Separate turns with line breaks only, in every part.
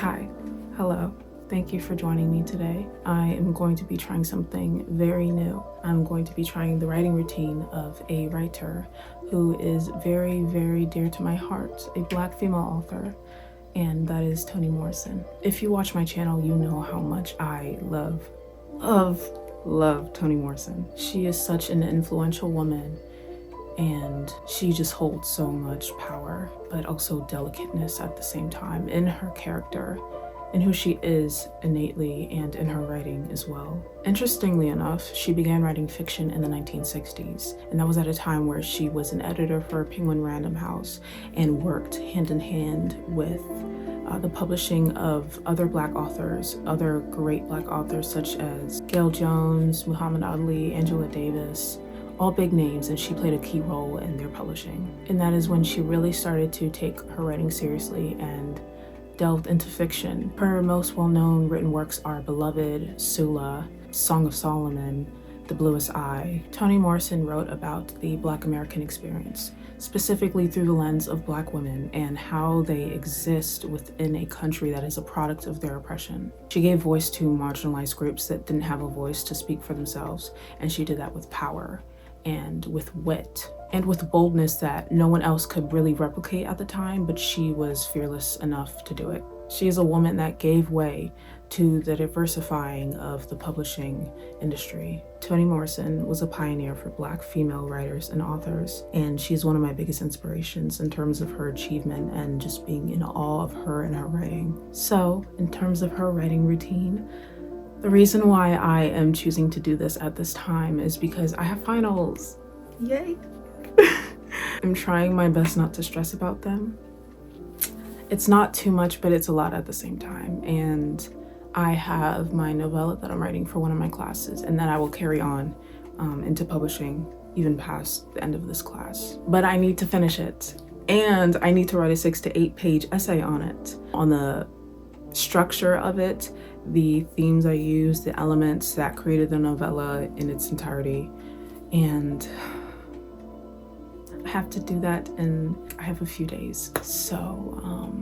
Hi, hello. Thank you for joining me today. I am going to be trying something very new. I'm going to be trying the writing routine of a writer who is very, very dear to my heart, a Black female author, and that is Toni Morrison. If you watch my channel, you know how much I love Toni Morrison. She is such an influential woman, and she just holds so much power, but also delicateness at the same time in her character, in who she is innately, and in her writing as well. Interestingly enough, she began writing fiction in the 1960s, and that was at a time where she was an editor for Penguin Random House and worked hand in hand with the publishing of other Black authors, other great Black authors such as Gail Jones, Muhammad Ali, Angela Davis, all big names, and she played a key role in their publishing. And that is when she really started to take her writing seriously and delved into fiction. Her most well-known written works are Beloved, Sula, Song of Solomon, The Bluest Eye. Toni Morrison wrote about the Black American experience, specifically through the lens of Black women and how they exist within a country that is a product of their oppression. She gave voice to marginalized groups that didn't have a voice to speak for themselves, and she did that with power and with wit and with boldness that no one else could really replicate at the time, but she was fearless enough to do it. She is a woman that gave way to the diversifying of the publishing industry. Toni Morrison was a pioneer for Black female writers and authors, and she's one of my biggest inspirations in terms of her achievement and just being in awe of her and her writing. So, in terms of her writing routine, the reason why I am choosing to do this at this time is because I have finals. Yay! I'm trying my best not to stress about them. It's not too much, but it's a lot at the same time. And I have my novella that I'm writing for one of my classes, and that I will carry on into publishing even past the end of this class. But I need to finish it. And I need to write a 6 to 8 page essay on it, on the structure of it, the themes I used, the elements that created the novella in its entirety. And I have to do that, and I have a few days. So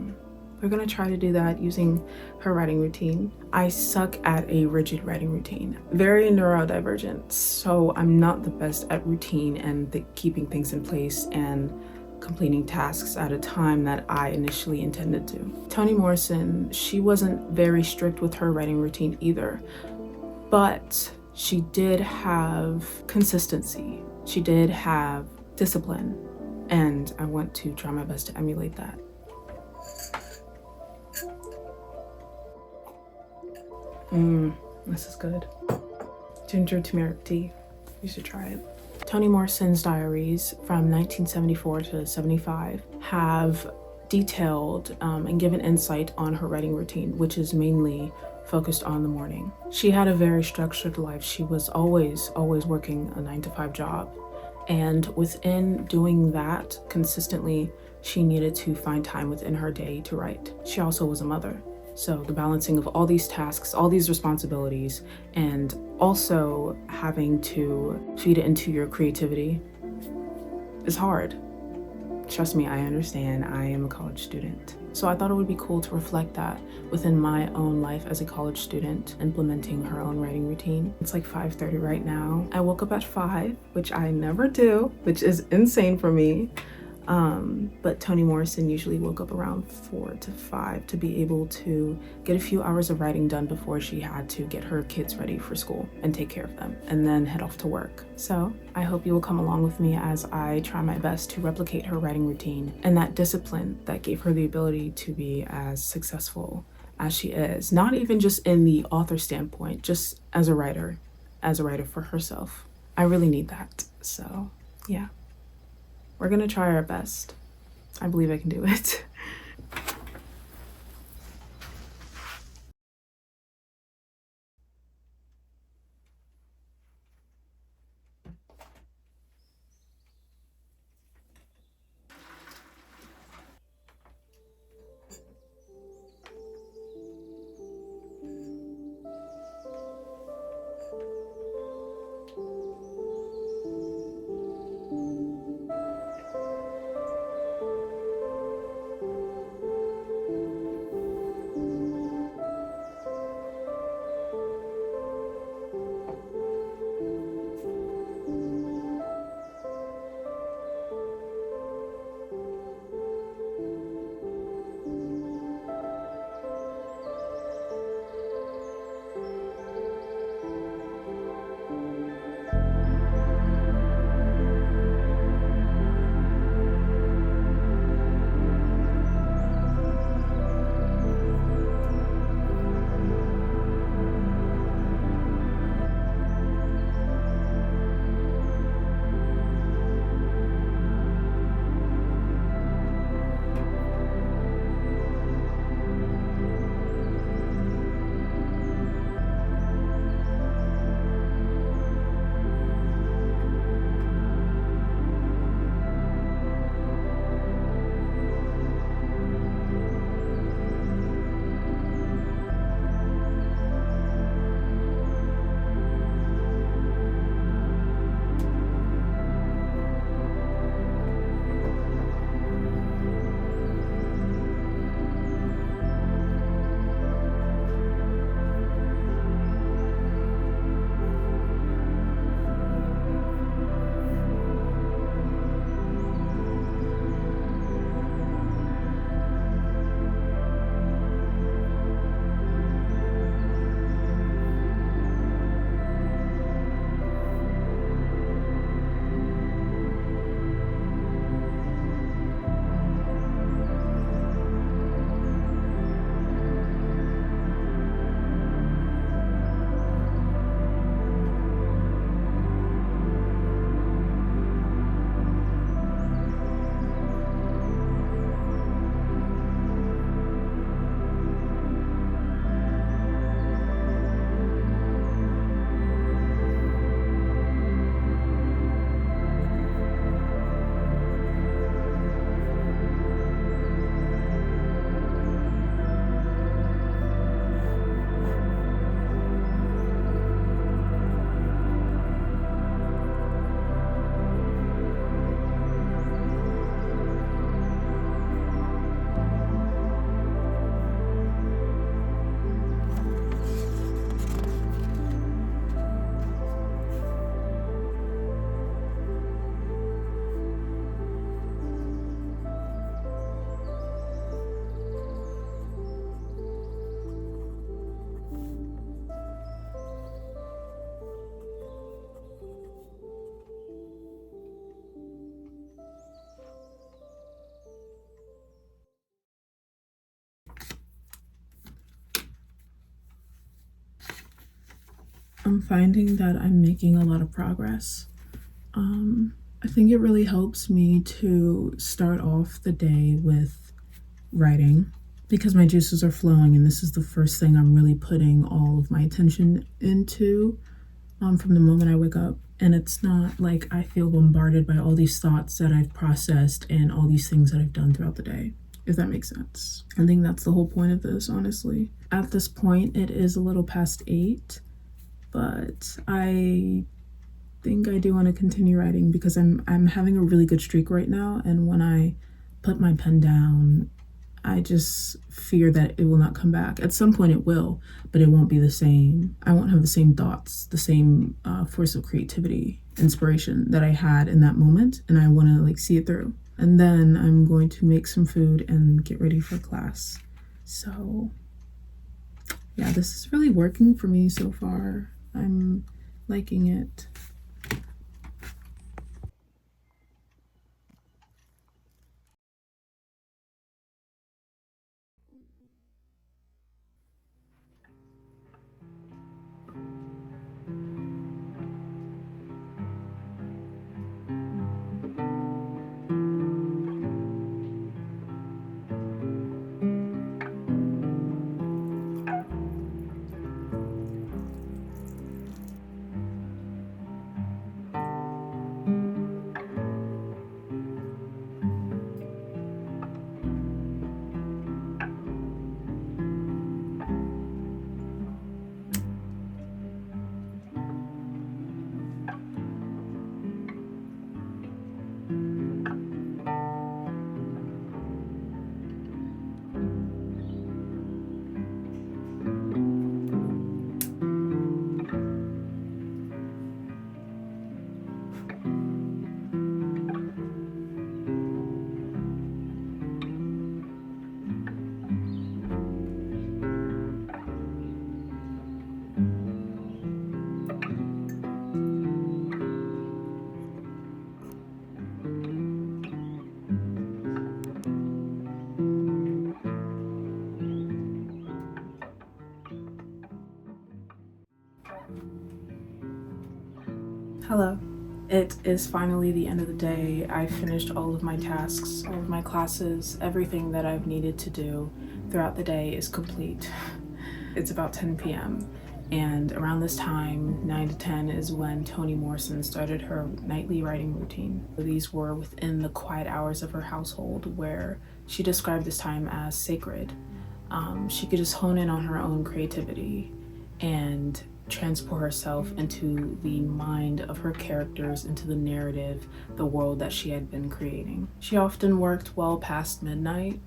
we're gonna try to do that using her writing routine. I suck at a rigid writing routine, very neurodivergent, so I'm not the best at routine and keeping things in place and completing tasks at a time that I initially intended to. Toni Morrison, she wasn't very strict with her writing routine either, but she did have consistency. She did have discipline, and I want to try my best to emulate that. This is good. Ginger turmeric tea. You should try it. Toni Morrison's diaries from 1974 to 75 have detailed and give an insight on her writing routine, which is mainly focused on the morning. She had a very structured life. She was always working a 9-to-5 job. And within doing that consistently, she needed to find time within her day to write. She also was a mother. So the balancing of all these tasks, all these responsibilities, and also having to feed it into your creativity is hard. Trust me, I understand. I am a college student. So I thought it would be cool to reflect that within my own life as a college student, implementing her own writing routine. It's like 5:30 right now. I woke up at 5, which I never do, which is insane for me. But Toni Morrison usually woke up around 4 to 5 to be able to get a few hours of writing done before she had to get her kids ready for school and take care of them and then head off to work. So I hope you will come along with me as I try my best to replicate her writing routine and that discipline that gave her the ability to be as successful as she is, not even just in the author standpoint, just as a writer for herself. I really need that. So yeah. We're gonna try our best. I believe I can do it. I'm finding that I'm making a lot of progress. I think it really helps me to start off the day with writing because my juices are flowing, and this is the first thing I'm really putting all of my attention into from the moment I wake up. And it's not like I feel bombarded by all these thoughts that I've processed and all these things that I've done throughout the day, if that makes sense. I think that's the whole point of this, honestly. At this point, it is a little past 8, but I think I do want to continue writing because I'm having a really good streak right now, and when I put my pen down, I just fear that it will not come back. At some point it will, but it won't be the same. I won't have the same thoughts, the same force of creativity, inspiration that I had in that moment, and I want to see it through. And then I'm going to make some food and get ready for class. So yeah, this is really working for me so far. I'm liking it. Hello. It is finally the end of the day. I finished all of my tasks, all of my classes, everything that I've needed to do throughout the day is complete. It's about 10 p.m. and around this time, 9 to 10, is when Toni Morrison started her nightly writing routine. These were within the quiet hours of her household, where she described this time as sacred. She could just hone in on her own creativity and transport herself into the mind of her characters, into the narrative, the world that she had been creating. She often worked well past midnight,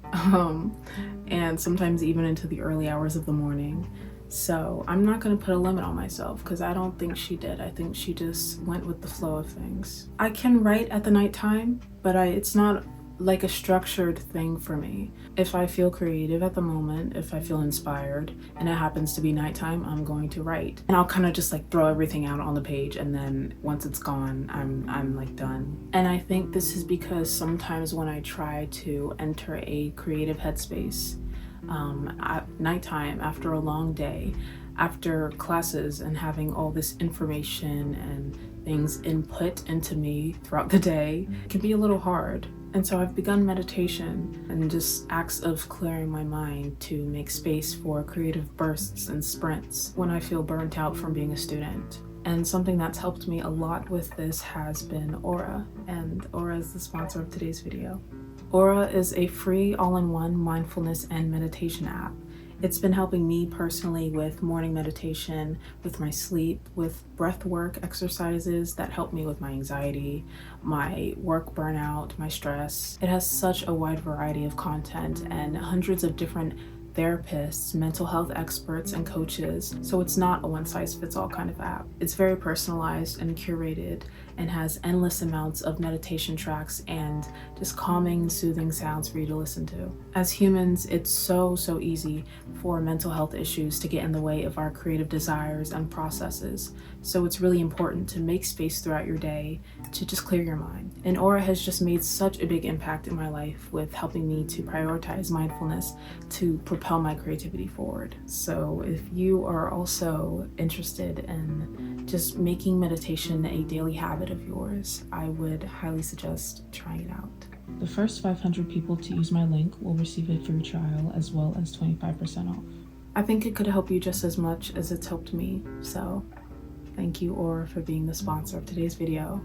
and sometimes even into the early hours of the morning. So I'm not gonna put a limit on myself because I don't think she did. I think she just went with the flow of things. I can write at the nighttime, but it's not like a structured thing for me. If I feel creative at the moment, if I feel inspired, and it happens to be nighttime, I'm going to write. And I'll kind of just throw everything out on the page, and then once it's gone, I'm done. And I think this is because sometimes when I try to enter a creative headspace, at nighttime, after a long day, after classes and having all this information and things input into me throughout the day, it can be a little hard. And so I've begun meditation and just acts of clearing my mind to make space for creative bursts and sprints when I feel burnt out from being a student. And something that's helped me a lot with this has been Aura, and Aura is the sponsor of today's video. Aura is a free all-in-one mindfulness and meditation app. It's been helping me personally with morning meditation, with my sleep, with breath work exercises that help me with my anxiety, my work burnout, my stress. It has such a wide variety of content and hundreds of different therapists, mental health experts, and coaches, so it's not a one-size-fits-all kind of app. It's very personalized and curated and has endless amounts of meditation tracks and just calming, soothing sounds for you to listen to. As humans, it's so easy for mental health issues to get in the way of our creative desires and processes, so it's really important to make space throughout your day to just clear your mind. And Aura has just made such a big impact in my life with helping me to prioritize mindfulness to propel my creativity forward. So if you are also interested in just making meditation a daily habit of yours, I would highly suggest trying it out. The first 500 people to use my link will receive a free trial as well as 25% off. I think it could help you just as much as it's helped me, so thank you, Aura, for being the sponsor of today's video.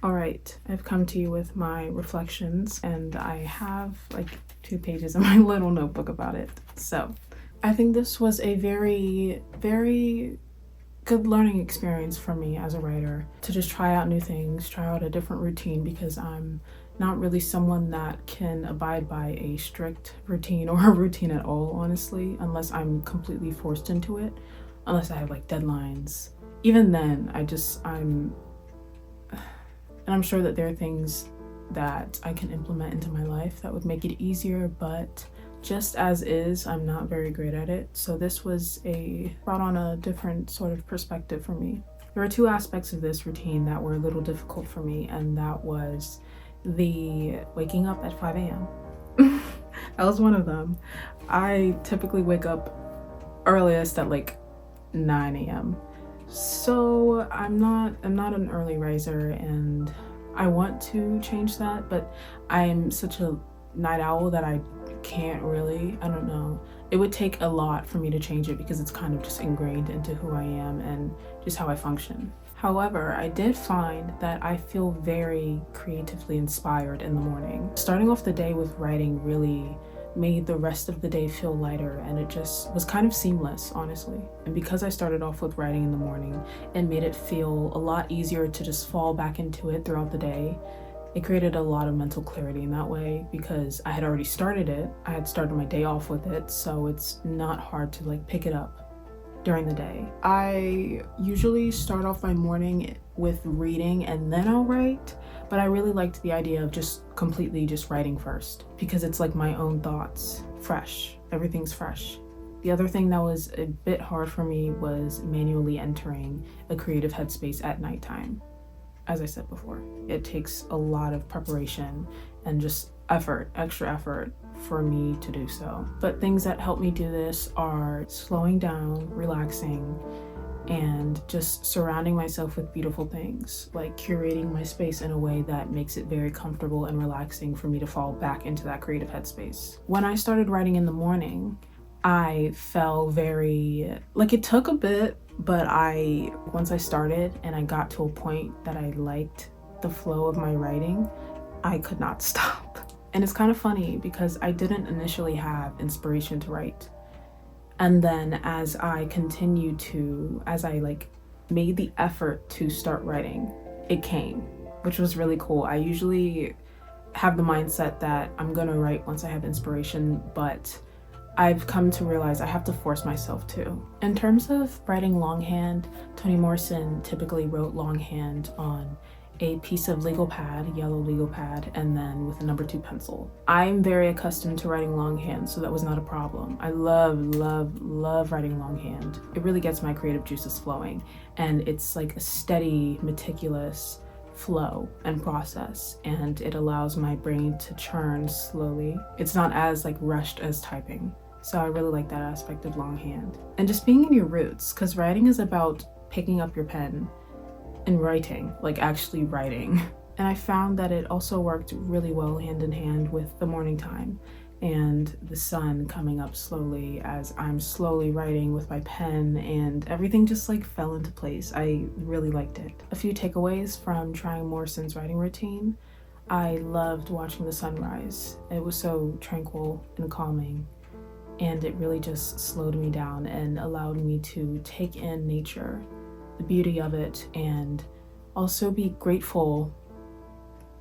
All right, I've come to you with my reflections, and I have like 2 pages in my little notebook about it. So I think this was a very, very good learning experience for me as a writer, to just try out new things, try out a different routine, because I'm not really someone that can abide by a strict routine or a routine at all, honestly, unless I'm completely forced into it, unless I have like deadlines. Even then, and I'm sure that there are things that I can implement into my life that would make it easier, but just as is, I'm not very great at it. So this brought on a different sort of perspective for me. There were 2 aspects of this routine that were a little difficult for me, and that was the waking up at 5 a.m. That was one of them. I typically wake up earliest at like 9 a.m. So I'm not an early riser, and I want to change that, but I'm such a night owl that I can't really, I don't know. It would take a lot for me to change it, because it's kind of just ingrained into who I am and just how I function. However, I did find that I feel very creatively inspired in the morning. Starting off the day with writing really made the rest of the day feel lighter, and it just was kind of seamless, honestly. And because I started off with writing in the morning, it made it feel a lot easier to just fall back into it throughout the day. It created a lot of mental clarity in that way, because I had already started it. I had started my day off with it, so it's not hard to like pick it up during the day. I usually start off my morning with reading and then I'll write, but I really liked the idea of just completely just writing first, because it's like my own thoughts, fresh, everything's fresh. The other thing that was a bit hard for me was manually entering a creative headspace at nighttime. As I said before, it takes a lot of preparation and just effort, extra effort for me to do so. But things that help me do this are slowing down, relaxing, and just surrounding myself with beautiful things, like curating my space in a way that makes it very comfortable and relaxing for me to fall back into that creative headspace. When I started writing in the morning, I felt very, like, it took a bit, but once I started and I got to a point that I liked the flow of my writing, I could not stop. And it's kind of funny because I didn't initially have inspiration to write. And then as I made the effort to start writing, it came. which was really cool. I usually have the mindset that I'm gonna write once I have inspiration, but I've come to realize I have to force myself to. In terms of writing longhand, Toni Morrison typically wrote longhand on a piece of legal pad, yellow legal pad, and then with a number 2 pencil. I'm very accustomed to writing longhand, so that was not a problem. I love writing longhand. It really gets my creative juices flowing, and it's like a steady, meticulous flow and process, and it allows my brain to churn slowly. It's not as like rushed as typing. So I really like that aspect of longhand. And just being in your roots, because writing is about picking up your pen and writing, like actually writing. And I found that it also worked really well hand in hand with the morning time and the sun coming up slowly as I'm slowly writing with my pen, and everything just like fell into place. I really liked it. A few takeaways from trying Morrison's writing routine. I loved watching the sunrise. It was so tranquil and calming, and it really just slowed me down and allowed me to take in nature, the beauty of it, and also be grateful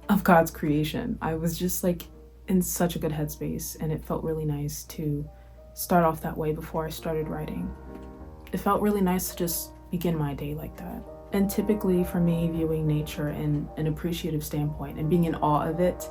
of God's creation. I was just like in such a good headspace, and it felt really nice to start off that way before I started writing. It felt really nice to just begin my day like that. And typically for me, viewing nature in an appreciative standpoint and being in awe of it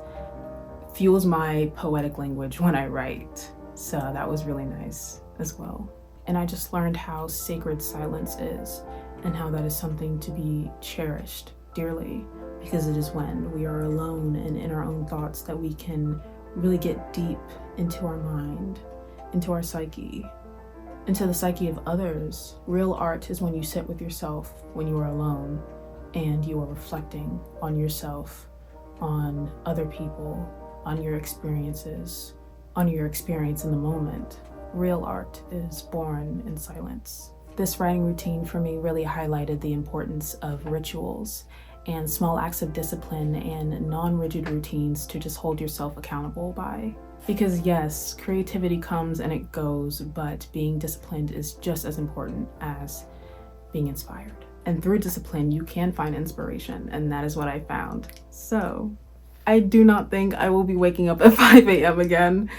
fuels my poetic language when I write. So that was really nice as well. And I just learned how sacred silence is, and how that is something to be cherished dearly, because it is when we are alone and in our own thoughts that we can really get deep into our mind, into our psyche, into the psyche of others. Real art is when you sit with yourself when you are alone and you are reflecting on yourself, on other people, on your experiences, on your experience in the moment. Real art is born in silence. This writing routine for me really highlighted the importance of rituals and small acts of discipline and non-rigid routines to just hold yourself accountable by. Because yes, creativity comes and it goes, but being disciplined is just as important as being inspired. And through discipline, you can find inspiration, and that is what I found. So I do not think I will be waking up at 5 a.m. again.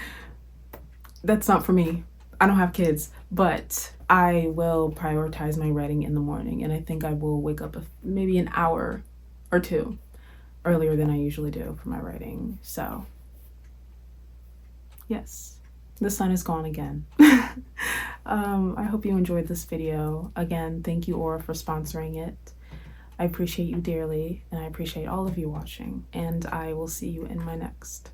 That's not for me. I don't have kids, but I will prioritize my writing in the morning, and I think I will wake up maybe an hour or 2 earlier than I usually do for my writing. So yes, the sun is gone again. I hope you enjoyed this video. Again, thank you, Aura, for sponsoring it. I appreciate you dearly, and I appreciate all of you watching, and I will see you in my next.